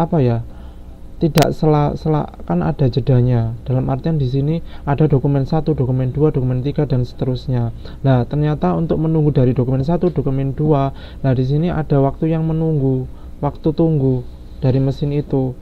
apa ya, tidak sela kan ada jedanya. Dalam artian di sini ada dokumen 1, dokumen 2, dokumen 3 dan seterusnya. Nah, ternyata untuk menunggu dari dokumen 1, dokumen 2, nah di sini ada waktu yang menunggu, waktu tunggu dari mesin itu.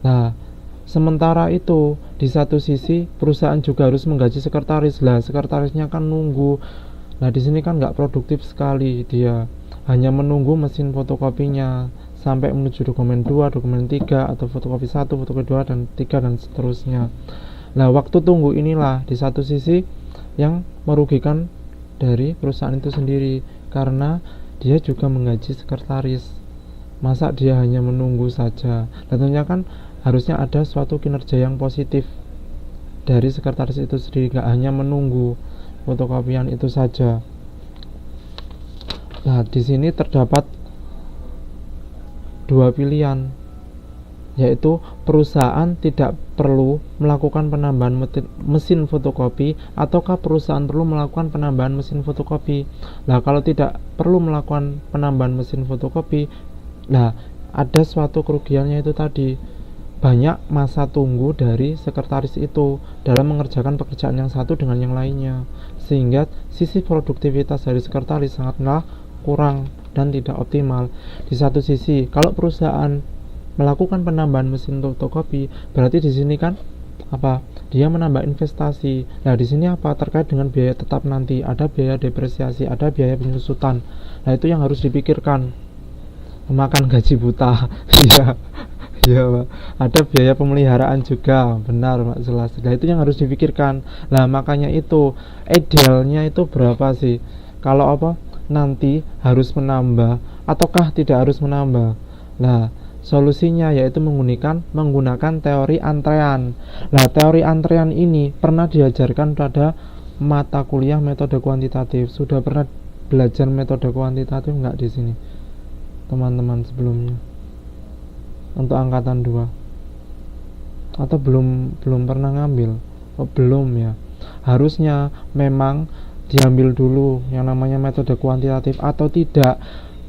Nah, sementara itu di satu sisi perusahaan juga harus menggaji sekretaris. Lah, sekretarisnya kan nunggu. Nah, di sini kan nggak produktif sekali, dia hanya menunggu mesin fotokopinya sampai menuju dokumen 2, dokumen 3 atau fotokopi 1, fotokopi 2 dan 3 dan seterusnya. Nah, waktu tunggu inilah di satu sisi yang merugikan dari perusahaan itu sendiri, karena dia juga menggaji sekretaris. Masa dia hanya menunggu saja? Tentunya kan harusnya ada suatu kinerja yang positif dari sekretaris itu sendiri, nggak hanya menunggu fotokopian itu saja. Nah, di sini terdapat dua pilihan, yaitu perusahaan tidak perlu melakukan penambahan mesin fotokopi ataukah perusahaan perlu melakukan penambahan mesin fotokopi. Nah, kalau tidak perlu melakukan penambahan mesin fotokopi, nah ada suatu kerugiannya, itu tadi banyak masa tunggu dari sekretaris itu dalam mengerjakan pekerjaan yang satu dengan yang lainnya, sehingga sisi produktivitas dari sekretaris sangatlah kurang dan tidak optimal. Di satu sisi, kalau perusahaan melakukan penambahan mesin fotokopi, berarti di sini kan apa? Dia menambah investasi. Nah, di sini apa? Terkait dengan biaya tetap nanti, ada biaya depresiasi, ada biaya penyusutan. Nah, itu yang harus dipikirkan. Memakan gaji buta. Iya. Ya, ada biaya pemeliharaan juga, benar Mak jelas. Nah, itu yang harus dipikirkan. Nah, makanya itu idealnya itu berapa sih? Kalau apa? Nanti harus menambah ataukah tidak harus menambah? Nah, solusinya yaitu menggunakan teori antrean. Nah, teori antrean ini pernah diajarkan pada mata kuliah metode kuantitatif. Sudah pernah belajar metode kuantitatif enggak di sini, teman-teman sebelumnya? Untuk angkatan 2 atau belum pernah ngambil? Oh, belum ya. Harusnya memang diambil dulu yang namanya metode kuantitatif, atau tidak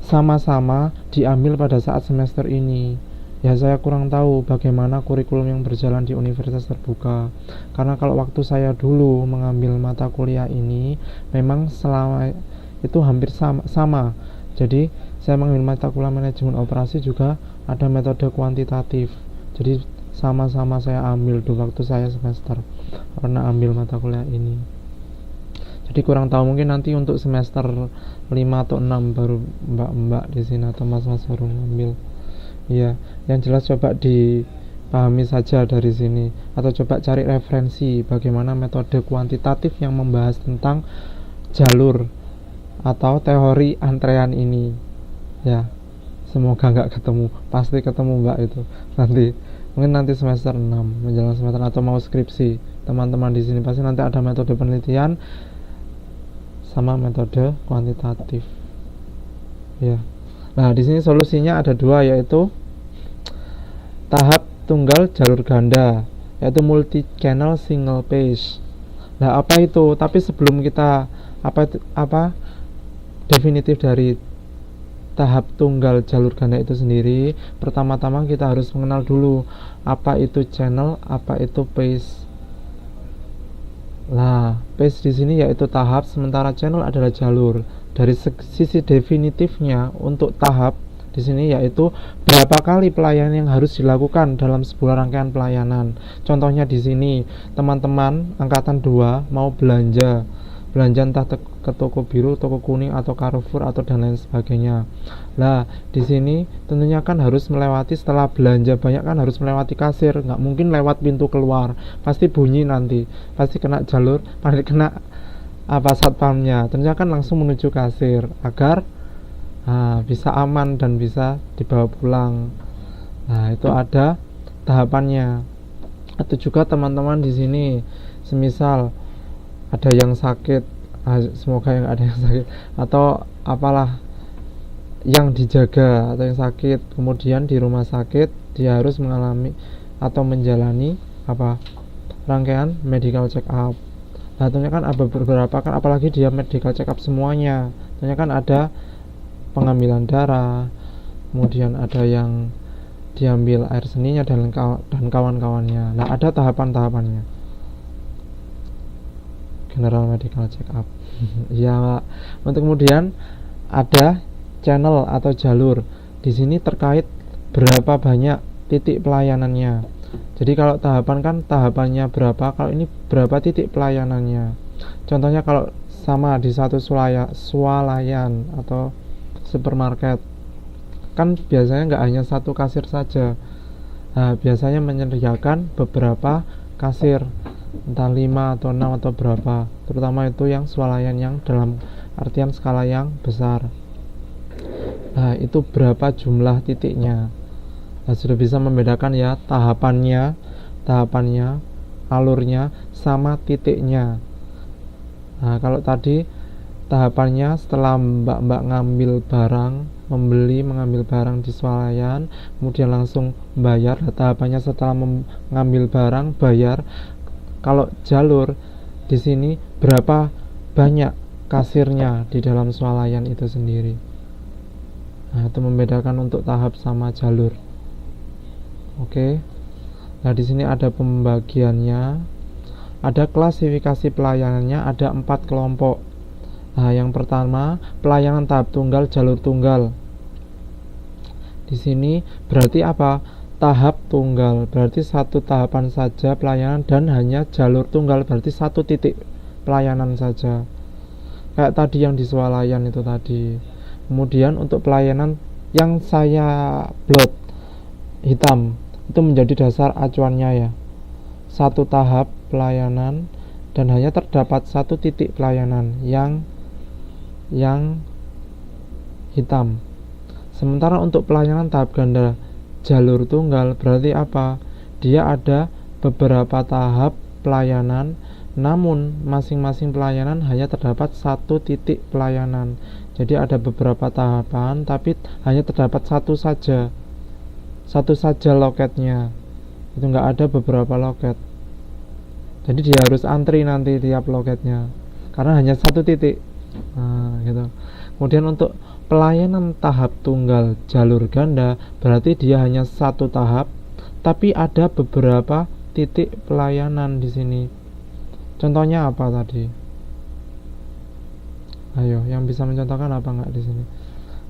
sama-sama diambil pada saat semester ini. Ya, saya kurang tahu bagaimana kurikulum yang berjalan di universitas terbuka, karena kalau waktu saya dulu mengambil mata kuliah ini memang selama itu hampir sama. Jadi saya mengambil mata kuliah manajemen operasi juga ada metode kuantitatif, jadi sama-sama saya ambil dulu waktu saya semester pernah ambil mata kuliah ini. Jadi kurang tahu, mungkin nanti untuk semester 5 atau 6 baru mbak-mbak di sini atau mas-mas baru ngambil. Ya, yang jelas coba dipahami saja dari sini, atau coba cari referensi bagaimana metode kuantitatif yang membahas tentang jalur atau teori antrean ini. Ya, semoga nggak ketemu, pasti ketemu mbak itu nanti, mungkin nanti semester 6 menjelang semester atau mau skripsi, teman-teman di sini pasti nanti ada metode penelitian sama metode kuantitatif. Ya, nah di sini solusinya ada dua, yaitu tahap tunggal jalur ganda, yaitu multi channel single page. Nah, apa itu? Tapi sebelum kita apa definitif dari tahap tunggal jalur ganda itu sendiri, pertama-tama kita harus mengenal dulu apa itu channel, apa itu phase. Nah, phase di sini yaitu tahap, sementara channel adalah jalur. Dari sisi definitifnya untuk tahap di sini yaitu berapa kali pelayanan yang harus dilakukan dalam sebuah rangkaian pelayanan. Contohnya di sini, teman-teman angkatan 2 mau belanja entah ke toko biru, toko kuning atau Carrefour atau dan lain sebagainya. Nah, di sini tentunya kan harus melewati, setelah belanja banyak kan harus melewati kasir, nggak mungkin lewat pintu keluar, pasti bunyi nanti, pasti kena jalur, pasti kena satpamnya. Tentunya kan langsung menuju kasir agar bisa aman dan bisa dibawa pulang. Nah, itu ada tahapannya. Atau juga teman-teman di sini, semisal ada yang sakit, semoga yang ada yang sakit atau apalah yang dijaga atau yang sakit, kemudian di rumah sakit dia harus mengalami atau menjalani rangkaian medical check up. Nah, tentunya kan ada beberapa kan, apalagi dia medical check up semuanya, tentunya kan ada pengambilan darah, kemudian ada yang diambil air seninya dan kawan-kawannya. Nah, ada tahapan-tahapannya. General medical check up. Ya, untuk kemudian ada channel atau jalur. Di sini terkait berapa banyak titik pelayanannya. Jadi kalau tahapan kan tahapannya berapa, kalau ini berapa titik pelayanannya. Contohnya kalau sama di satu swalayan atau supermarket, kan biasanya nggak hanya satu kasir saja. Nah, biasanya menyediakan beberapa kasir, entah 5 atau 6 atau berapa, terutama itu yang swalayan yang dalam artian skala yang besar. Nah, itu berapa jumlah titiknya. Nah, sudah bisa membedakan ya tahapannya, alurnya sama titiknya. Nah, kalau tadi tahapannya setelah mbak-mbak ngambil barang, mengambil barang di swalayan, kemudian langsung bayar. Tahapannya setelah mengambil barang, bayar. Kalau jalur di sini berapa banyak kasirnya di dalam swalayan itu sendiri. Nah, itu membedakan untuk tahap sama jalur. Oke. Nah, di sini ada pembagiannya. Ada klasifikasi pelayanannya, ada 4 kelompok. Nah, yang pertama, pelayanan tahap tunggal, jalur tunggal. Di sini berarti apa? Tahap tunggal, berarti satu tahapan saja pelayanan, dan hanya jalur tunggal, berarti satu titik pelayanan saja. Kayak tadi yang di swalayan itu tadi. Kemudian untuk pelayanan yang saya plot hitam, itu menjadi dasar acuannya ya. Satu tahap pelayanan dan hanya terdapat satu titik pelayanan yang hitam. Sementara untuk pelayanan tahap ganda jalur tunggal berarti apa? Dia ada beberapa tahap pelayanan, namun masing-masing pelayanan hanya terdapat satu titik pelayanan. Jadi ada beberapa tahapan tapi hanya terdapat satu saja loketnya. Itu enggak ada beberapa loket. Jadi dia harus antri nanti tiap loketnya karena hanya satu titik. Nah, gitu. Kemudian untuk pelayanan tahap tunggal jalur ganda berarti dia hanya satu tahap tapi ada beberapa titik pelayanan di sini. Contohnya apa tadi? Ayo, yang bisa mencontohkan apa enggak di sini?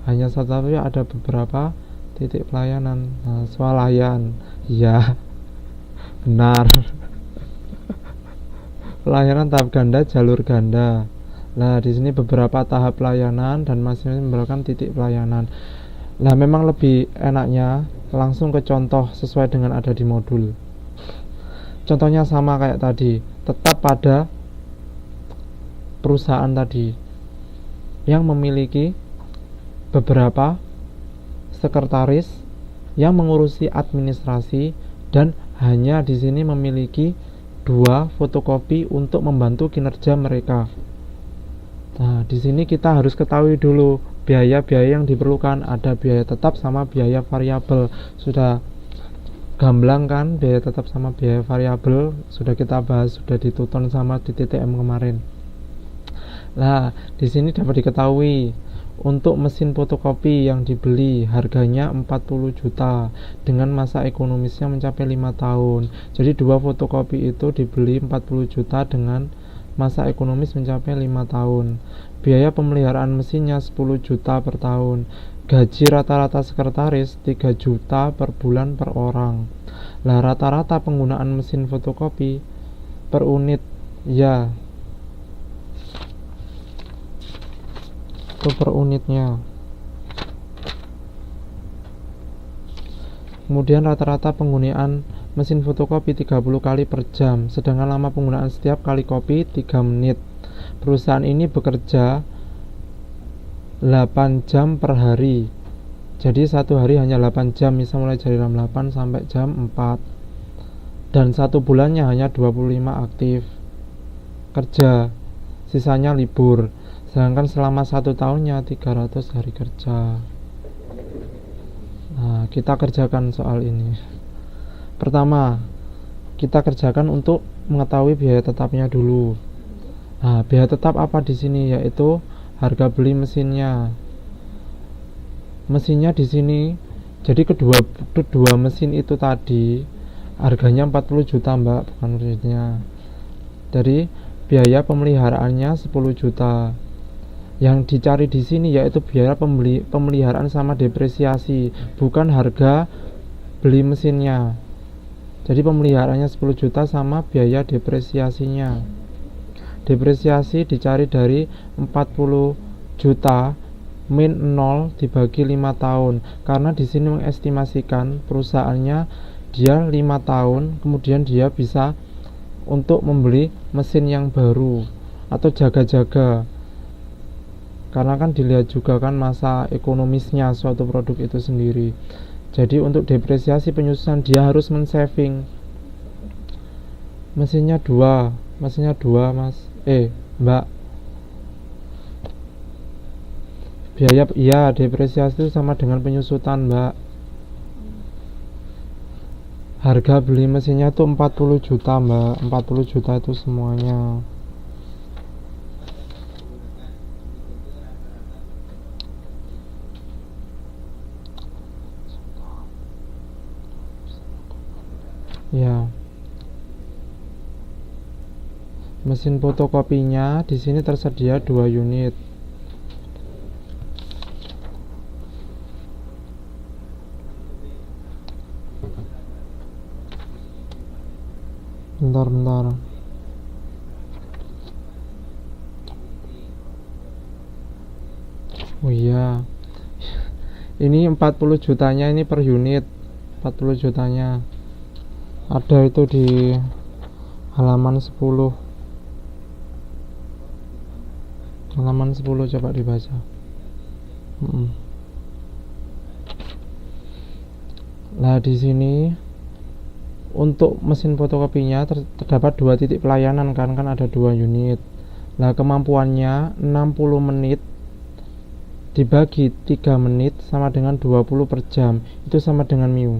Hanya satu tapi ada beberapa titik pelayanan. Nah, swalayan. Ya. Benar. Pelayanan tahap ganda jalur ganda. Nah, di sini beberapa tahap pelayanan dan masing-masing memberikan titik pelayanan. Nah, memang lebih enaknya langsung ke contoh sesuai dengan ada di modul. Contohnya sama kayak tadi, tetap pada perusahaan tadi yang memiliki beberapa sekretaris yang mengurusi administrasi dan hanya di sini memiliki 2 fotokopi untuk membantu kinerja mereka. Nah, di sini kita harus ketahui dulu biaya-biaya yang diperlukan. Ada biaya tetap sama biaya variabel. Sudah gamblang kan, biaya tetap sama biaya variabel sudah kita bahas, sudah dituton sama di TTM kemarin. Nah, di sini dapat diketahui untuk mesin fotokopi yang dibeli harganya 40 juta dengan masa ekonomisnya mencapai 5 tahun. Jadi 2 fotokopi itu dibeli 40 juta dengan masa ekonomis mencapai 5 tahun. Biaya pemeliharaan mesinnya 10 juta per tahun. Gaji rata-rata sekretaris 3 juta per bulan per orang. Lah, rata-rata penggunaan mesin fotokopi per unit ya itu per unitnya. Kemudian rata-rata penggunaan mesin fotokopi 30 kali per jam, sedangkan lama penggunaan setiap kali kopi 3 menit. Perusahaan ini bekerja 8 jam per hari. Jadi satu hari hanya 8 jam, misal mulai dari jam 8 sampai jam 4. Dan satu bulannya hanya 25 aktif kerja, sisanya libur. Sedangkan selama 1 tahunnya 300 hari kerja. Nah, kita kerjakan soal ini. Pertama, kita kerjakan untuk mengetahui biaya tetapnya dulu. Nah, biaya tetap apa di sini? Yaitu harga beli mesinnya. Mesinnya di sini Jadi kedua mesin itu tadi harganya 40 juta Mbak, bukan unitnya. Dari biaya pemeliharaannya 10 juta. Yang dicari di sini yaitu biaya pemeliharaan sama depresiasi, bukan harga beli mesinnya. Jadi pemeliharaannya 10 juta sama biaya depresiasinya. Depresiasi dicari dari 40 juta min 0 dibagi 5 tahun. Karena di sini mengestimasikan perusahaannya dia 5 tahun, kemudian dia bisa untuk membeli mesin yang baru atau jaga-jaga. Karena kan dilihat juga kan masa ekonomisnya suatu produk itu sendiri. Jadi untuk depresiasi penyusunan dia harus men-saving. Mesinnya 2 Mas. Mbak. Biaya depresiasi itu sama dengan penyusutan Mbak. Harga beli mesinnya tuh 40 juta Mbak. 40 juta itu semuanya. Ya. Mesin fotokopinya di sini tersedia 2 unit. Bentar. Oh iya. Ini 40 jutanya ini per unit. 40 jutanya. Ada itu di halaman 10. Halaman 10 coba dibaca. Nah, di sini untuk mesin fotokopinya terdapat 2 titik pelayanan kan ada 2 unit. Nah, kemampuannya 60 menit dibagi 3 menit sama dengan 20 per jam. Itu sama dengan mu.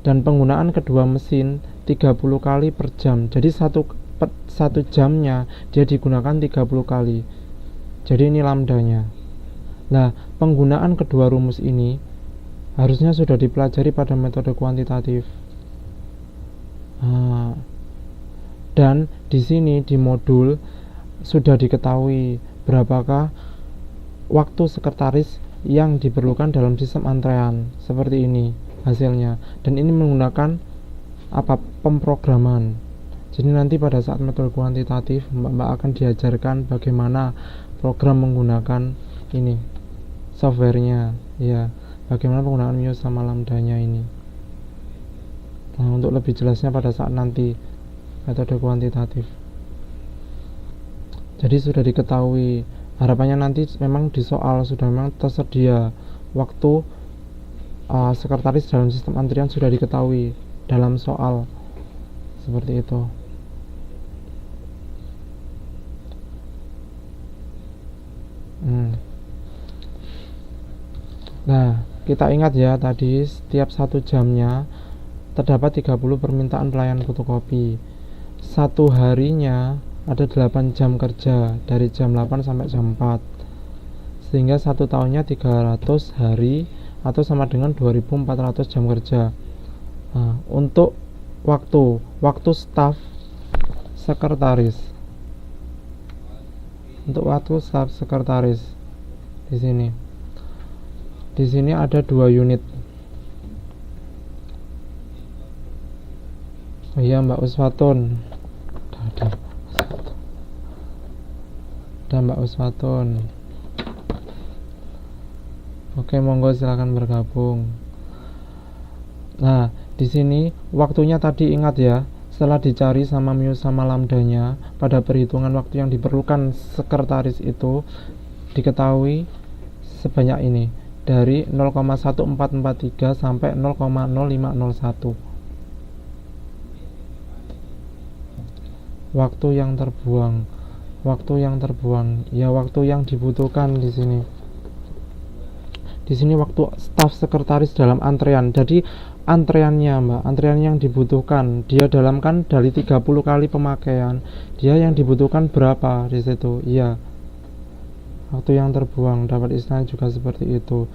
Dan penggunaan kedua mesin 30 kali per jam. Jadi satu jamnya dia digunakan 30 kali. Jadi ini lambdanya. Nah, penggunaan kedua rumus ini harusnya sudah dipelajari pada metode kuantitatif. Dan di sini di modul sudah diketahui berapakah waktu sekretaris yang diperlukan dalam sistem antrean. Seperti ini hasilnya. Dan ini menggunakan pemrograman. Jadi nanti pada saat metode kuantitatif Mbak akan diajarkan bagaimana program menggunakan ini softwarenya, ya, bagaimana penggunaan mu sama lambdanya ini. Nah, untuk lebih jelasnya pada saat nanti metode kuantitatif. Jadi sudah diketahui, harapannya nanti memang di soal sudah memang tersedia waktu sekretaris dalam sistem antrian sudah diketahui dalam soal seperti itu. Nah, kita ingat ya tadi setiap 1 jamnya terdapat 30 permintaan pelayanan fotokopi. 1 harinya ada 8 jam kerja dari jam 8 sampai jam 4. Sehingga 1 tahunnya 300 hari atau sama dengan 2400 jam kerja. Nah, untuk waktu staf sekretaris. Untuk waktu staf sekretaris di sini. Di sini ada 2 unit. Oh iya, Mbak Uswatun. Ada Mbak Uswatun. Oke, monggo silakan bergabung. Nah, di sini waktunya tadi ingat ya, setelah dicari sama mu sama lambdanya, pada perhitungan waktu yang diperlukan sekretaris itu diketahui sebanyak ini, dari 0,1443 sampai 0,0501. Waktu yang terbuang, ya waktu yang dibutuhkan di sini. Di sini waktu staf sekretaris dalam antrean. Jadi antreannya, Mbak, antrean yang dibutuhkan, dia dalam kan dari 30 kali pemakaian, dia yang dibutuhkan berapa di situ? Iya. waktu yang terbuang, dapat istilah juga seperti itu.